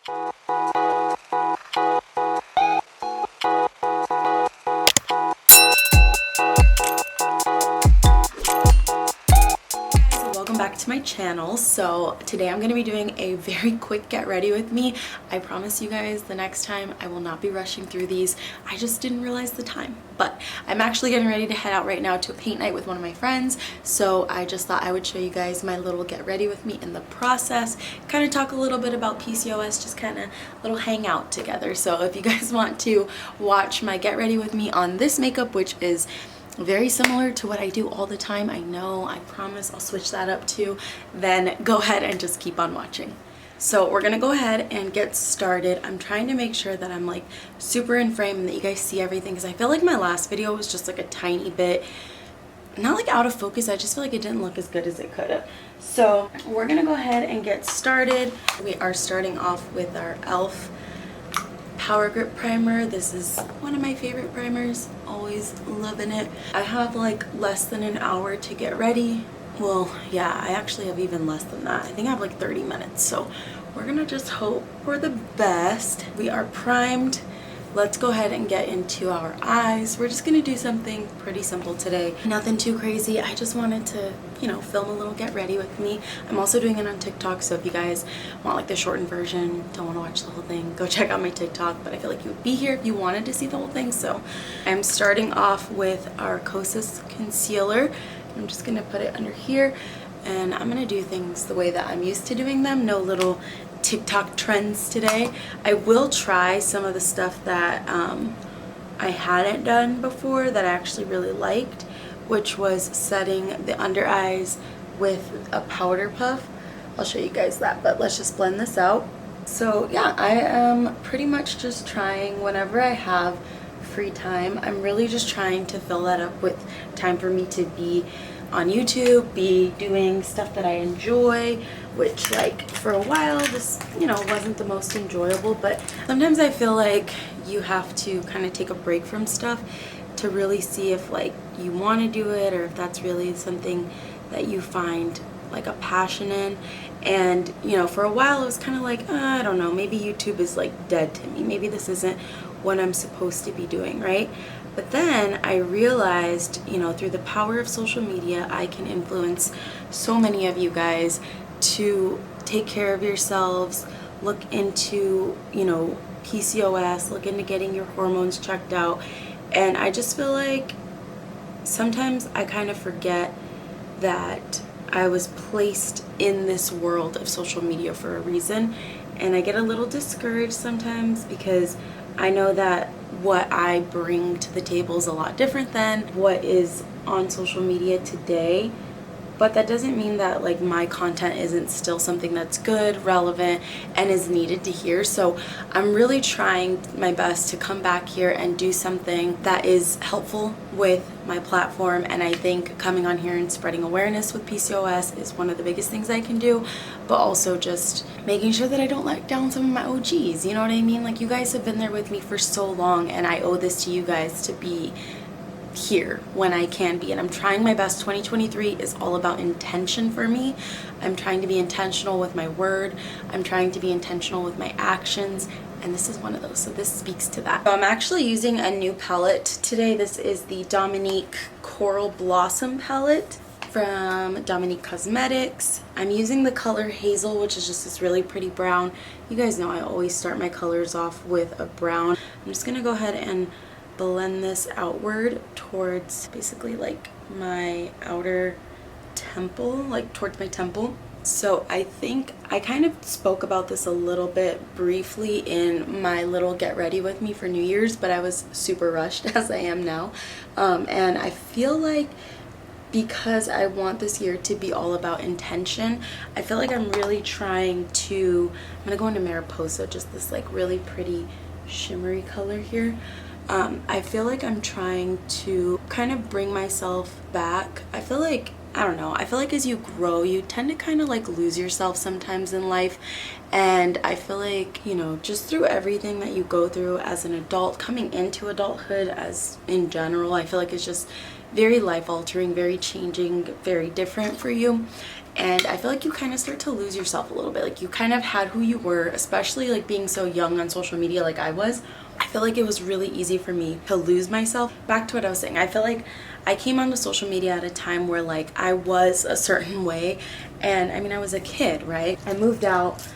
Welcome back to my channel. So today I'm going to be doing a very quick get ready with me. I promise you guys the next time I will not be rushing through these. I just didn't realize the time, but I'm actually getting ready to head out right now to a paint night with one of my friends. So I just thought I would show you guys my little get ready with me in the process, kind of talk a little bit about PCOS, just kind of little hangout together. So if you guys want to watch my get ready with me on this makeup, which is very similar to what I do all the time, I know, I promise I'll switch that up too, then go ahead and just keep on watching. So we're gonna go ahead and get started. I'm trying to make sure that I'm like super in frame and that you guys see everything, because I feel like my last video was just like a tiny bit, not like out of focus, I just feel like it didn't look as good as it could have. So we're gonna go ahead and get started. We are starting off with our e.l.f. Power Grip Primer. This is one of my favorite primers, always loving it. I have like less than an hour to get ready. Well, yeah, I actually have even less than that. I think I have like 30 minutes. So we're gonna just hope for the best. We are primed. Let's go ahead and get into our eyes. We're just gonna do something pretty simple today. Nothing too crazy. I just wanted to, you know, film a little get ready with me. I'm also doing it on TikTok, so if you guys want like the shortened version, don't want to watch the whole thing, go check out my TikTok. But I feel like you would be here if you wanted to see the whole thing. So I'm starting off with our Kosas concealer. I'm just gonna put it under here, and I'm gonna do things the way that I'm used to doing them. No little TikTok trends today. I will try some of the stuff that I hadn't done before that I actually really liked, which was setting the under eyes with a powder puff. I'll show you guys that, but let's just blend this out. So yeah, I am pretty much just trying whenever I have free time. I'm really just trying to fill that up with time for me to be on YouTube, be doing stuff that I enjoy, which like for a while this, you know, wasn't the most enjoyable, but sometimes I feel like you have to kind of take a break from stuff to really see if like you want to do it, or if that's really something that you find like a passion in. And you know, for a while it was kind of like, I don't know, maybe YouTube is like dead to me, maybe this isn't what I'm supposed to be doing, right? But then I realized, you know, through the power of social media, I can influence so many of you guys to take care of yourselves, look into, you know, PCOS, look into getting your hormones checked out. And I just feel like sometimes I kind of forget that I was placed in this world of social media for a reason. And I get a little discouraged sometimes because I know that what I bring to the table is a lot different than what is on social media today. But that doesn't mean that like my content isn't still something that's good, relevant, and is needed to hear. So I'm really trying my best to come back here and do something that is helpful with my platform. And I think coming on here and spreading awareness with PCOS is one of the biggest things I can do, but also just making sure that I don't let down some of my OGs. You know what I mean? Like, you guys have been there with me for so long, and I owe this to you guys to be here when I can be. And I'm trying my best. 2023 is all about intention for me. I'm trying to be intentional with my word. I'm trying to be intentional with my actions, and this is one of those, so this speaks to that. So I'm actually using a new palette today. This is the Dominique Coral Blossom palette from Dominique Cosmetics. I'm using the color Hazel, which is just this really pretty brown. You guys know I always start my colors off with a brown. I'm just gonna go ahead and blend this outward towards basically like my outer temple, like towards my temple. So I think I kind of spoke about this a little bit briefly in my little get ready with me for New Year's, but I was super rushed as I am now. And I feel like because I want this year to be all about intention, I feel like I'm really trying to, I'm gonna go into Mariposa, just this like really pretty shimmery color here. I feel like I'm trying to kind of bring myself back. I feel like I don't know, I feel like as you grow, you tend to kind of like lose yourself sometimes in life. And I feel like, you know, just through everything that you go through as an adult, coming into adulthood as in general, I feel like it's just very life altering, very changing, very different for you. And I feel like you kind of start to lose yourself a little bit. Like you kind of had who you were, especially like being so young on social media like I was. I feel like it was really easy for me to lose myself. Back to what I was saying, I feel like I came onto social media at a time where like I was a certain way. And I mean, I was a kid, right? I moved out,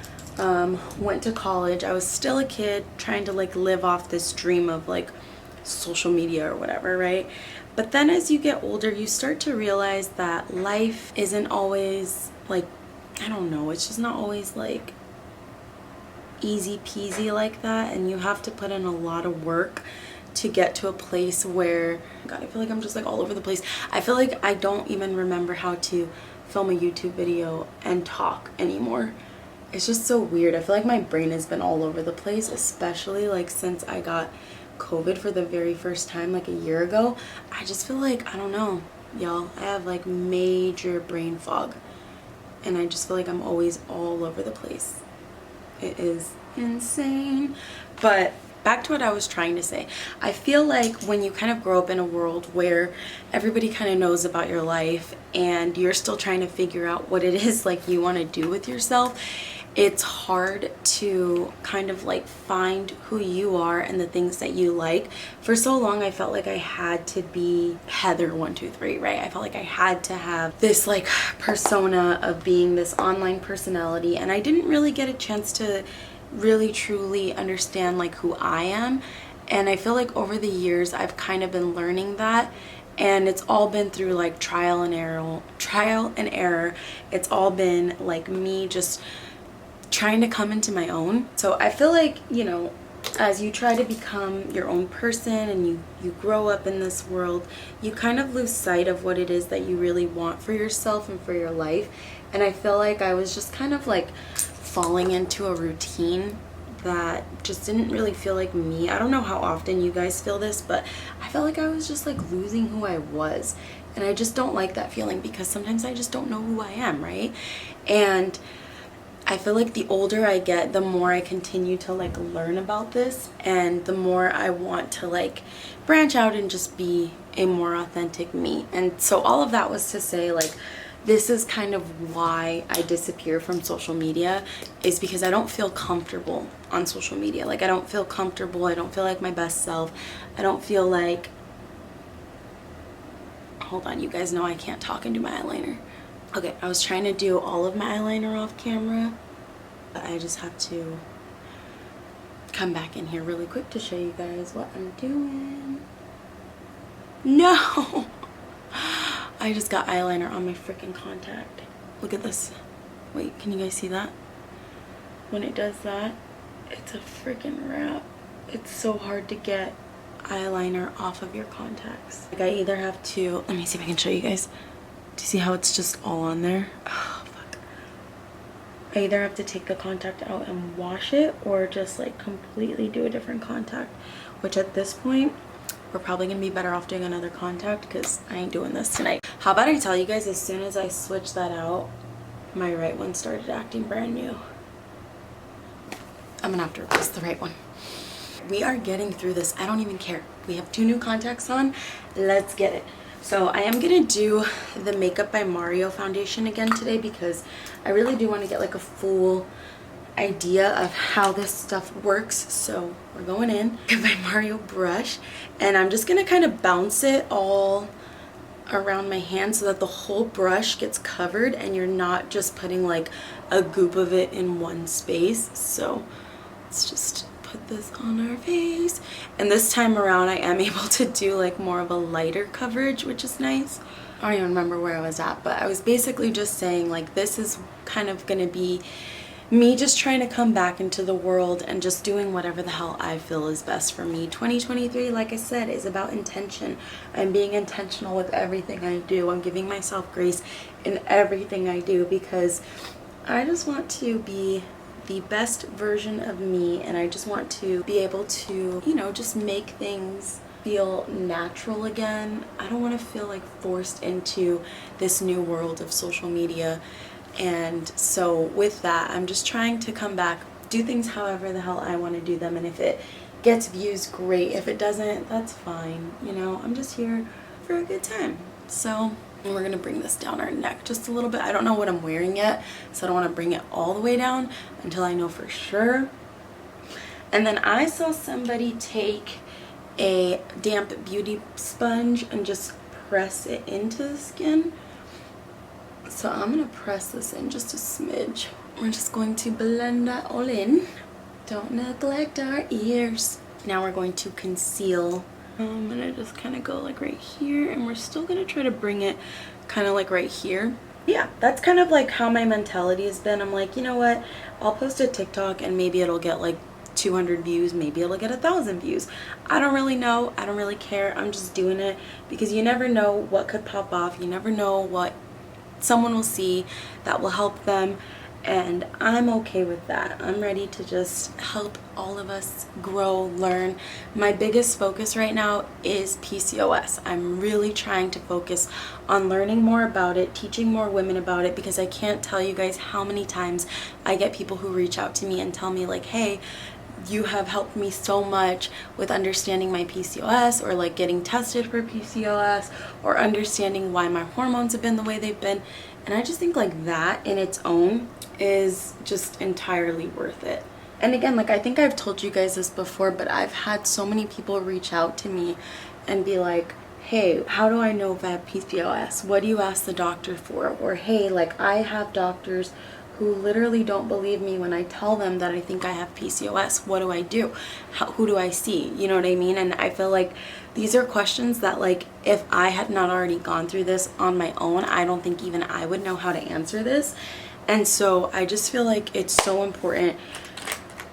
went to college. I was still a kid trying to like live off this dream of like social media or whatever, right? But then as you get older, you start to realize that life isn't always like, I don't know, it's just not always like easy peasy like that, and you have to put in a lot of work to get to a place where, God, I feel like I'm just like all over the place. I feel like I don't even remember how to film a YouTube video and talk anymore. It's just so weird. I feel like my brain has been all over the place, especially like since I got COVID for the very first time like a year ago. I just feel like, I don't know, y'all, I have like major brain fog, and I just feel like I'm always all over the place. It is insane. But back to what I was trying to say. I feel like when you kind of grow up in a world where everybody kind of knows about your life and you're still trying to figure out what it is like you want to do with yourself, it's hard to kind of like find who you are and the things that you like. For so long, I felt like I had to be Heather 123, right? I felt like I had to have this like persona of being this online personality, and I didn't really get a chance to really truly understand like who I am. And I feel like over the years, I've kind of been learning that. And it's all been through like trial and error. It's all been like me just trying to come into my own. So I feel like, you know, as you try to become your own person and you grow up in this world, you kind of lose sight of what it is that you really want for yourself and for your life. And I feel like I was just kind of like falling into a routine that just didn't really feel like me. I don't know how often you guys feel this, but I felt like I was just like losing who I was. And I just don't like that feeling, because sometimes I just don't know who I am, right? And I feel like the older I get, the more I continue to like learn about this, and the more I want to like branch out and just be a more authentic me. And so all of that was to say, like, this is kind of why I disappear from social media, is because I don't feel comfortable on social media. Like, I don't feel comfortable. I don't feel like my best self. I don't feel like, hold on, you guys know I can't talk and do my eyeliner. Okay, I was trying to do all of my eyeliner off camera, but I just have to come back in here really quick to show you guys what I'm doing. No! I just got eyeliner on my freaking contact. Look at this. Wait, can you guys see that? When it does that, it's a freaking wrap. It's so hard to get eyeliner off of your contacts. Like, I either have to, let me see if I can show you guys. Do you see how it's just all on there? Oh, fuck. I either have to take the contact out and wash it, or just like completely do a different contact, which at this point, we're probably gonna be better off doing another contact, because I ain't doing this tonight. How about I tell you guys, as soon as I switched that out, my right one started acting brand new. I'm gonna have to replace the right one. We are getting through this. I don't even care. We have 2 new contacts on. Let's get it. So I am gonna do the Makeup by Mario foundation again today, because I really do want to get like a full idea of how this stuff works. So we're going in with my Mario brush, and I'm just gonna kind of bounce it all around my hand so that the whole brush gets covered and you're not just putting like a goop of it in one space. So let's just put this on our face, and this time around I am able to do like more of a lighter coverage, which is nice. I don't even remember where I was at, but I was basically just saying like this is kind of gonna be me just trying to come back into the world and just doing whatever the hell I feel is best for me. 2023, like I said, is about intention. I'm being intentional with everything I do. I'm giving myself grace in everything I do, because I just want to be the best version of me, and I just want to be able to, you know, just make things feel natural again. I don't want to feel like forced into this new world of social media. And so with that, I'm just trying to come back, do things however the hell I want to do them, and if it gets views, great. If it doesn't, that's fine. You know, I'm just here for a good time. So we're gonna bring this down our neck just a little bit. I don't know what I'm wearing yet, so I don't want to bring it all the way down until I know for sure. And then I saw somebody take a damp beauty sponge and just press it into the skin. So I'm gonna press this in just a smidge. We're just going to blend that all in. Don't neglect our ears. Now we're going to conceal. I'm gonna just kind of go like right here, and we're still gonna try to bring it kind of like right here. Yeah, that's kind of like how my mentality has been. I'm like, you know what? I'll post a TikTok and maybe it'll get like 200 views, maybe it'll get 1,000 views. I don't really know. I don't really care. I'm just doing it because you never know what could pop off. You never know what someone will see that will help them, and I'm okay with that. I'm ready to just help all of us grow, learn. My biggest focus right now is PCOS. I'm really trying to focus on learning more about it, teaching more women about it, because I can't tell you guys how many times I get people who reach out to me and tell me like, hey, you have helped me so much with understanding my PCOS, or like getting tested for PCOS, or understanding why my hormones have been the way they've been. And I just think like that in its own is just entirely worth it. And again, like I think I've told you guys this before, but I've had so many people reach out to me and be like, hey, how do I know if I have PCOS? What do you ask the doctor for? Or hey, like I have doctors who literally don't believe me when I tell them that I think I have PCOS. What do I do? Who do I see? You know what I mean? And I feel like these are questions that, like, if I had not already gone through this on my own, I don't think even I would know how to answer this. And so I just feel like it's so important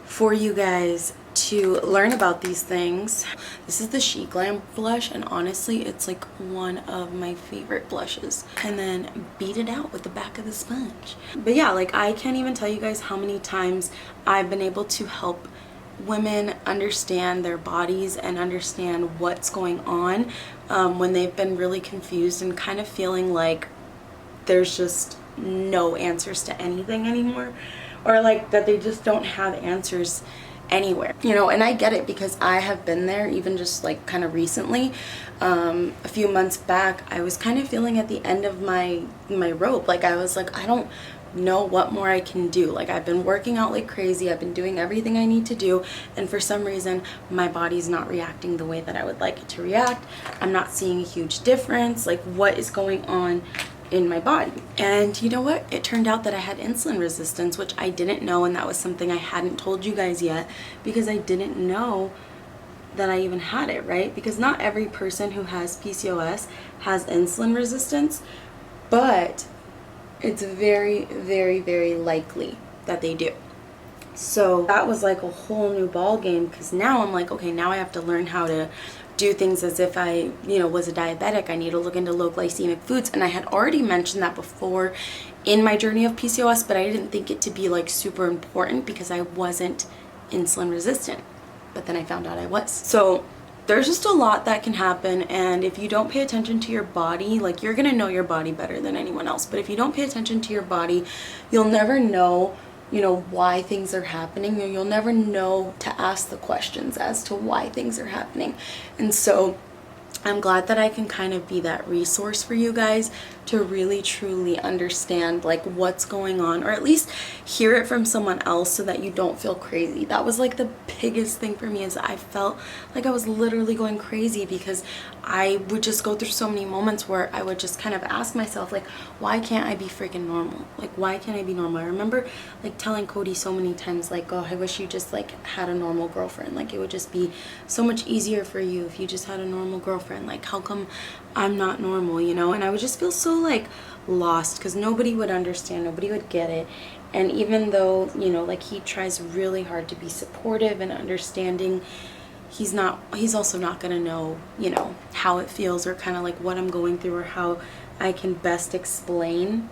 for you guys to learn about these things. This is the She Glam blush, and honestly it's like one of my favorite blushes. And then beat it out with the back of the sponge. But yeah, like I can't even tell you guys how many times I've been able to help women understand their bodies and understand what's going on when they've been really confused and kind of feeling like there's just no answers to anything anymore, or like that they just don't have answers anywhere, you know. And I get it because I have been there, even just like kind of recently. A few months back I was kind of feeling at the end of my rope. Like I was like, I don't know what more I can do. Like I've been working out like crazy, I've been doing everything I need to do, and for some reason my body's not reacting the way that I would like it to react. I'm not seeing a huge difference. Like what is going on in my body? And you know what, it turned out that I had insulin resistance, which I didn't know, and that was something I hadn't told you guys yet because I didn't know that I even had it, right? Because not every person who has PCOS has insulin resistance, but it's very, very, very likely that they do. So that was like a whole new ball game, because now I'm like, okay, now I have to learn how to do things as if I, you know, was a diabetic. I need to look into low glycemic foods, and I had already mentioned that before in my journey of PCOS, but I didn't think it to be like super important because I wasn't insulin resistant. But then I found out I was. So there's just a lot that can happen, and if you don't pay attention to your body, like you're gonna know your body better than anyone else, but if you don't pay attention to your body, you'll never know, you know, why things are happening, or you'll never know to ask the questions as to why things are happening. And so I'm glad that I can kind of be that resource for you guys to really truly understand like what's going on, or at least hear it from someone else so that you don't feel crazy. That was like the biggest thing for me, is I felt like I was literally going crazy because I would just go through so many moments where I would just kind of ask myself like, why can't I be freaking normal? Like why can't I be normal? I remember like telling Cody so many times like, oh, I wish you just like had a normal girlfriend. Like it would just be so much easier for you if you just had a normal girlfriend. Like how come I'm not normal, you know? And I would just feel so like lost because nobody would understand, nobody would get it. And even though, you know, like he tries really hard to be supportive and understanding, he's also not gonna know, you know, how it feels or kind of like what I'm going through or how I can best explain,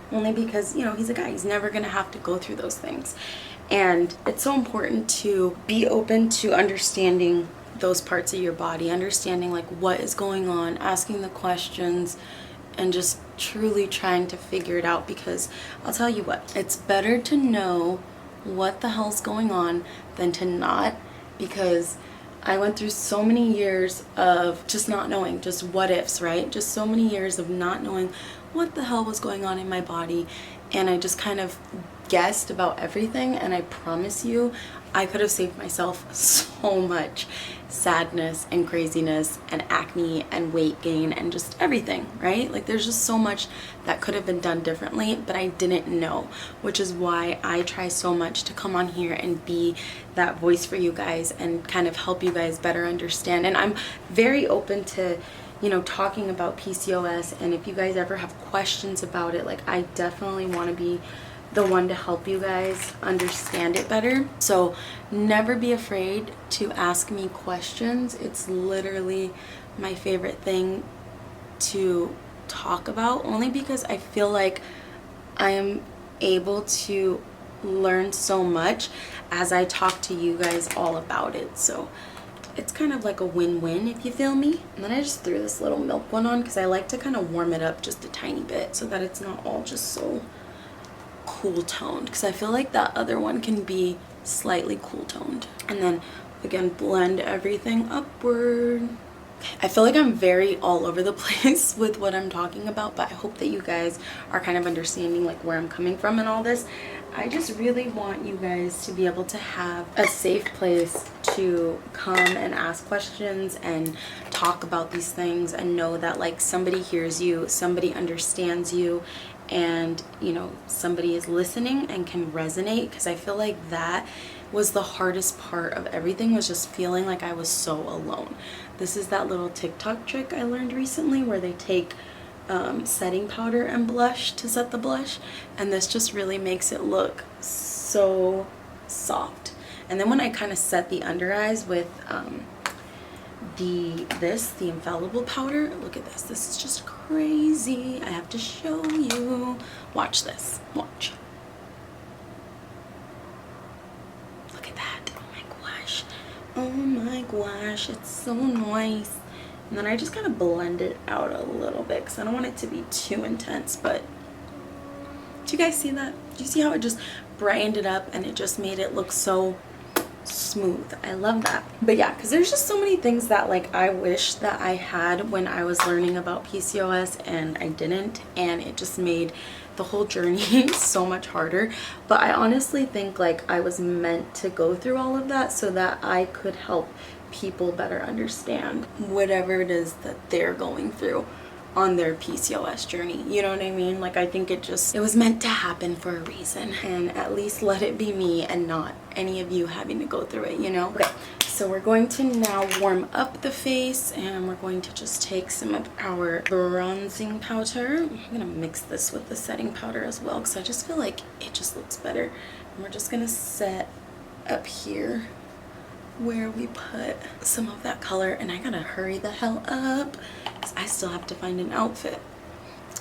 only because, you know, he's a guy, he's never gonna have to go through those things. And it's so important to be open to understanding those parts of your body, understanding like what is going on, asking the questions, and just truly trying to figure it out. Because I'll tell you what, it's better to know what the hell's going on than to not, because I went through so many years of just not knowing, just what ifs, right? Just so many years of not knowing what the hell was going on in my body, and I just kind of guessed about everything. And I promise you, I could have saved myself so much sadness and craziness and acne and weight gain and just everything, right? Like there's just so much that could have been done differently, but I didn't know, which is why I try so much to come on here and be that voice for you guys and kind of help you guys better understand. And I'm very open to, you know, talking about PCOS, and if you guys ever have questions about it, like I definitely want to be the one to help you guys understand it better. So never be afraid to ask me questions. It's literally my favorite thing to talk about, only because I feel like I am able to learn so much as I talk to you guys all about it. So it's kind of like a win-win, if you feel me. And then I just threw this little milk one on because I like to kind of warm it up just a tiny bit so that it's not all just so cool toned, because I feel like that other one can be slightly cool toned. And then again, blend everything upward. I feel like I'm very all over the place with what I'm talking about, but I hope that you guys are kind of understanding like where I'm coming from and all this. I just really want you guys to be able to have a safe place to come and ask questions and talk about these things, and know that like somebody hears you, somebody understands you, and you know, somebody is listening and can resonate. Because I feel like that was the hardest part of everything, was just feeling like I was so alone. This is that little TikTok trick I learned recently where they take setting powder and blush to set the blush, and this just really makes it look so soft. And then when I kind of set the under eyes with the infallible powder, look at this is just crazy. I have to show you. Watch this, watch. Look at that. Oh my gosh, oh my gosh, it's so nice. And then I just kind of blend it out a little bit because I don't want it to be too intense. But do you guys see that? Do you see how it just brightened it up and it just made it look so smooth? I love that. But yeah, because there's just so many things that like I wish that I had when I was learning about PCOS, and I didn't, and it just made the whole journey so much harder. But I honestly think like I was meant to go through all of that so that I could help people better understand whatever it is that they're going through on their PCOS journey. You know what I mean? Like I think it was meant to happen for a reason, and at least let it be me and not any of you having to go through it, you know? Okay, so we're going to now warm up the face, and we're going to just take some of our bronzing powder. I'm gonna mix this with the setting powder as well because I just feel like it just looks better. And we're just gonna set up here where we put some of that color, and I gotta hurry the hell up because I still have to find an outfit.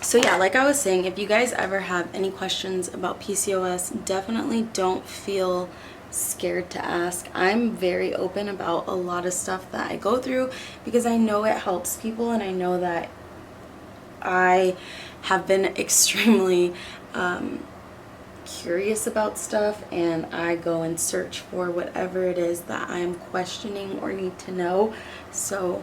So yeah, like I was saying, if you guys ever have any questions about PCOS, definitely don't feel scared to ask. I'm very open about a lot of stuff that I go through because I know it helps people, and I know that I have been extremely curious about stuff, and I go and search for whatever it is that I'm questioning or need to know. So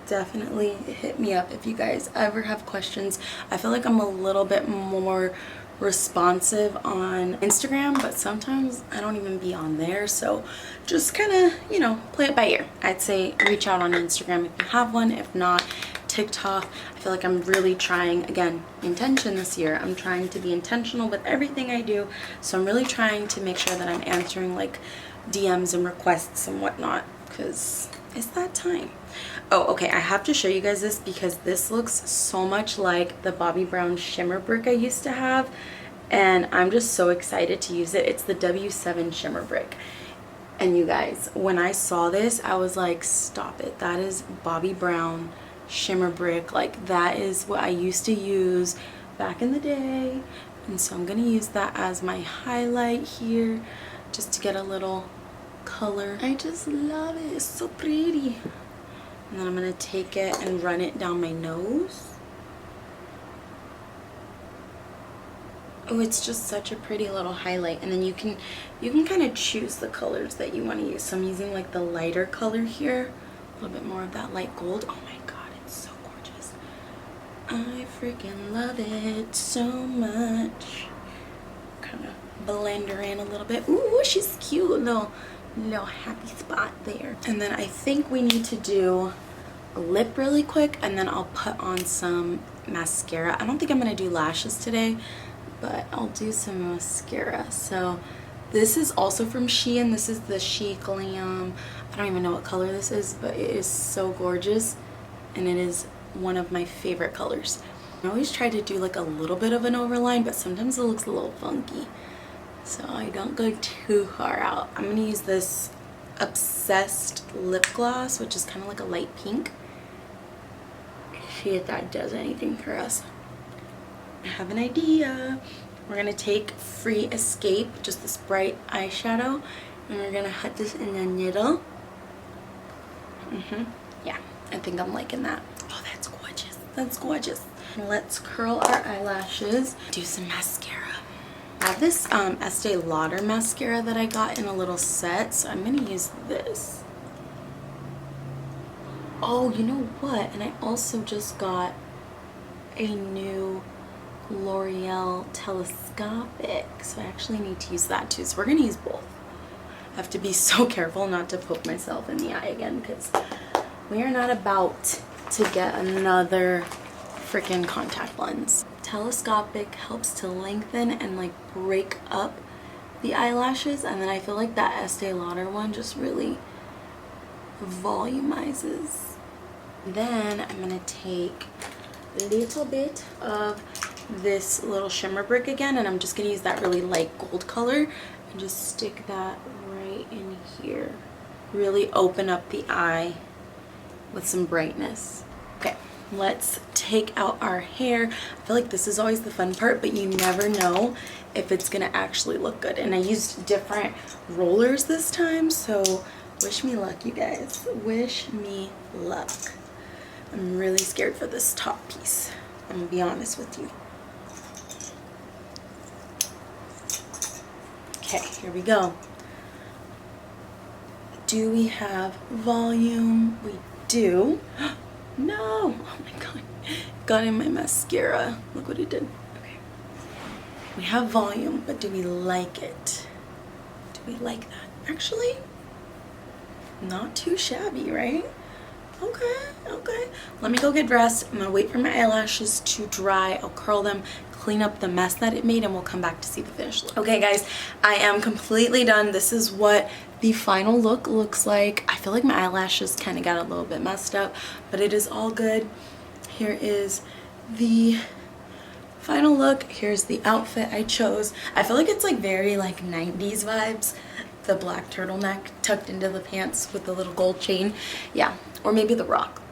definitely hit me up if you guys ever have questions. I feel like I'm a little bit more responsive on Instagram, but sometimes I don't even be on there, so just kind of, you know, play it by ear. I'd say reach out on Instagram if you have one. If not, TikTok. I feel like I'm really trying, again, intention this year. I'm trying to be intentional with everything I do, so I'm really trying to make sure that I'm answering like DMs and requests and whatnot, because it's that time. Oh, okay, I have to show you guys this because this looks so much like the Bobbi Brown shimmer brick I used to have, and I'm just so excited to use it. It's the W7 shimmer brick. And you guys, when I saw this, I was like, stop it. That is Bobbi Brown shimmer brick. Like, that is what I used to use back in the day. And so I'm gonna use that as my highlight here, just to get a little color. I just love it. It's so pretty. And then I'm going to take it and run it down my nose. Oh, it's just such a pretty little highlight. And then you can kind of choose the colors that you want to use. So I'm using like the lighter color here, a little bit more of that light gold. Oh my god, it's so gorgeous. I freaking love it so much. Kind of blend her in a little bit. Ooh, she's cute. Little happy spot there. And then I think we need to do a lip really quick, and then I'll put on some mascara. I don't think I'm gonna do lashes today, but I'll do some mascara. So this is also from Shein. This is the She Glam. I don't even know what color this is, but it is so gorgeous, and it is one of my favorite colors. I always try to do like a little bit of an overline, but sometimes it looks a little funky, so I don't go too far out. I'm gonna use this Obsessed lip gloss, which is kind of like a light pink. See if that does anything for us. I have an idea. We're gonna take Free Escape, just this bright eyeshadow, and we're gonna hide this in the middle. Yeah, I think I'm liking that. Oh, that's gorgeous. That's gorgeous. Let's curl our eyelashes. Do some mascara. I have this Estee Lauder mascara that I got in a little set, so I'm gonna use this. Oh, you know what? And I also just got a new L'Oreal telescopic, so I actually need to use that too. So we're gonna use both. I have to be so careful not to poke myself in the eye again, because we are not about to get another freaking contact lens. Telescopic helps to lengthen and like break up the eyelashes, and then I feel like that Estee Lauder one just really volumizes. Then I'm gonna take a little bit of this little shimmer brick again, and I'm just gonna use that really light gold color and just stick that right in here. Really open up the eye with some brightness. Okay, let's take out our hair. I feel like this is always the fun part, but you never know if it's gonna actually look good. And I used different rollers this time, so wish me luck, you guys. Wish me luck. I'm really scared for this top piece. I'm gonna be honest with you. Okay, here we go. Do we have volume? We do. No! Oh my god. Got in my mascara. Look what it did. Okay. We have volume, but do we like it? Do we like that? Actually, not too shabby, right? Okay, okay. Let me go get dressed. I'm gonna wait for my eyelashes to dry. I'll curl them, clean up the mess that it made, and we'll come back to see the finished look. Okay guys, I am completely done. This is what the final look looks like. I feel like my eyelashes kind of got a little bit messed up, but it is all good. Here is the final look. Here's the outfit I chose. I feel like it's like very like 90s vibes. The black turtleneck tucked into the pants with the little gold chain. Yeah, or maybe the rock.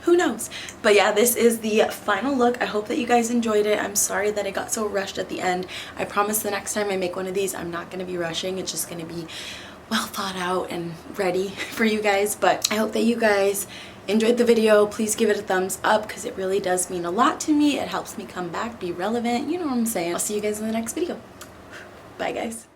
Who knows? But yeah, this is the final look. I hope that you guys enjoyed it. I'm sorry that I got so rushed at the end. I promise the next time I make one of these, I'm not going to be rushing. It's just going to be well thought out and ready for you guys. But I hope that you guys enjoyed the video. Please give it a thumbs up, because it really does mean a lot to me. It helps me come back, be relevant. You know what I'm saying. I'll see you guys in the next video. Bye guys.